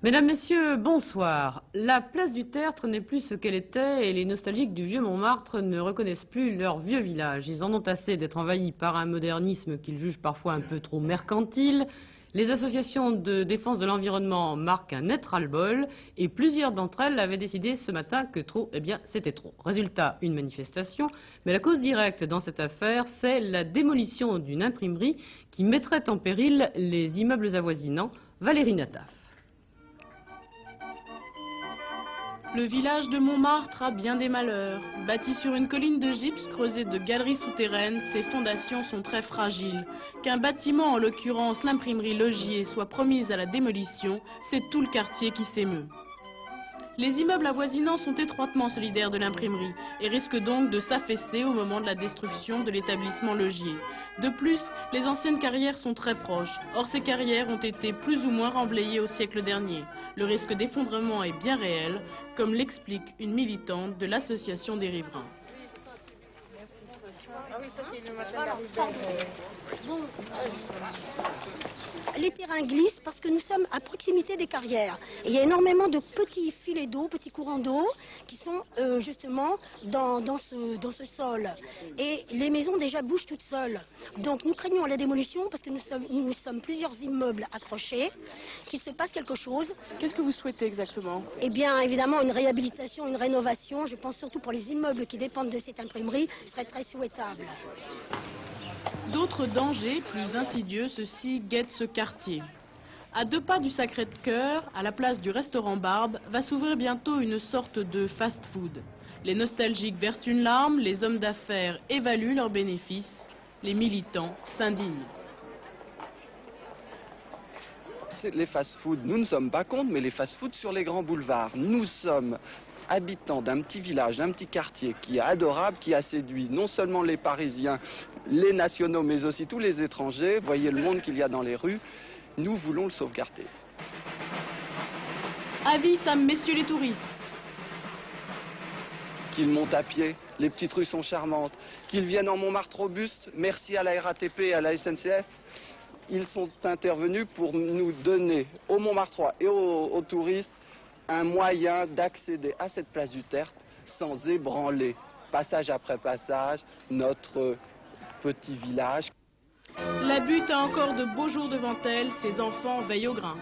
Mesdames, Messieurs, bonsoir. La place du Tertre n'est plus ce qu'elle était et les nostalgiques du vieux Montmartre ne reconnaissent plus leur vieux village. Ils en ont assez d'être envahis par un modernisme qu'ils jugent parfois un peu trop mercantile. Les associations de défense de l'environnement marquent un net ras-le-bol et plusieurs d'entre elles avaient décidé ce matin que trop, eh bien, c'était trop. Résultat, une manifestation, mais la cause directe dans cette affaire, c'est la démolition d'une imprimerie qui mettrait en péril les immeubles avoisinants. Valérie Nataf. Le village de Montmartre a bien des malheurs. Bâti sur une colline de gypse creusée de galeries souterraines, ses fondations sont très fragiles. Qu'un bâtiment, en l'occurrence l'imprimerie Logier, soit promise à la démolition, c'est tout le quartier qui s'émeut. Les immeubles avoisinants sont étroitement solidaires de l'imprimerie et risquent donc de s'affaisser au moment de la destruction de l'établissement Logier. De plus, les anciennes carrières sont très proches. Or, ces carrières ont été plus ou moins remblayées au siècle dernier. Le risque d'effondrement est bien réel, comme l'explique une militante de l'association des riverains. Les terrains glissent parce que nous sommes à proximité des carrières. Et il y a énormément de petits filets d'eau, petits courants d'eau qui sont justement dans ce sol. Et les maisons déjà bougent toutes seules. Donc nous craignons la démolition parce que nous sommes plusieurs immeubles accrochés, qu'il se passe quelque chose. Qu'est-ce que vous souhaitez exactement? Eh bien évidemment une réhabilitation, une rénovation, je pense surtout pour les immeubles qui dépendent de cette imprimerie, serait très souhaitable. D'autres dangers plus insidieux, ceux-ci guettent ce quartier. À 2 pas du Sacré-Cœur, à la place du restaurant Barbe, va s'ouvrir bientôt une sorte de fast-food. Les nostalgiques versent une larme, les hommes d'affaires évaluent leurs bénéfices, les militants s'indignent. Les fast-foods, nous ne sommes pas contre, mais les fast-foods sur les grands boulevards. Nous sommes habitants d'un petit village, d'un petit quartier qui est adorable, qui a séduit non seulement les Parisiens, les nationaux, mais aussi tous les étrangers. Voyez le monde qu'il y a dans les rues. Nous voulons le sauvegarder. Avis à messieurs les touristes. Qu'ils montent à pied, les petites rues sont charmantes. Qu'ils viennent en Montmartre robuste, merci à la RATP et à la SNCF. Ils sont intervenus pour nous donner aux Montmartrois et aux touristes un moyen d'accéder à cette place du Tertre sans ébranler, passage après passage, notre petit village. La butte a encore de beaux jours devant elle, ses enfants veillent au grain.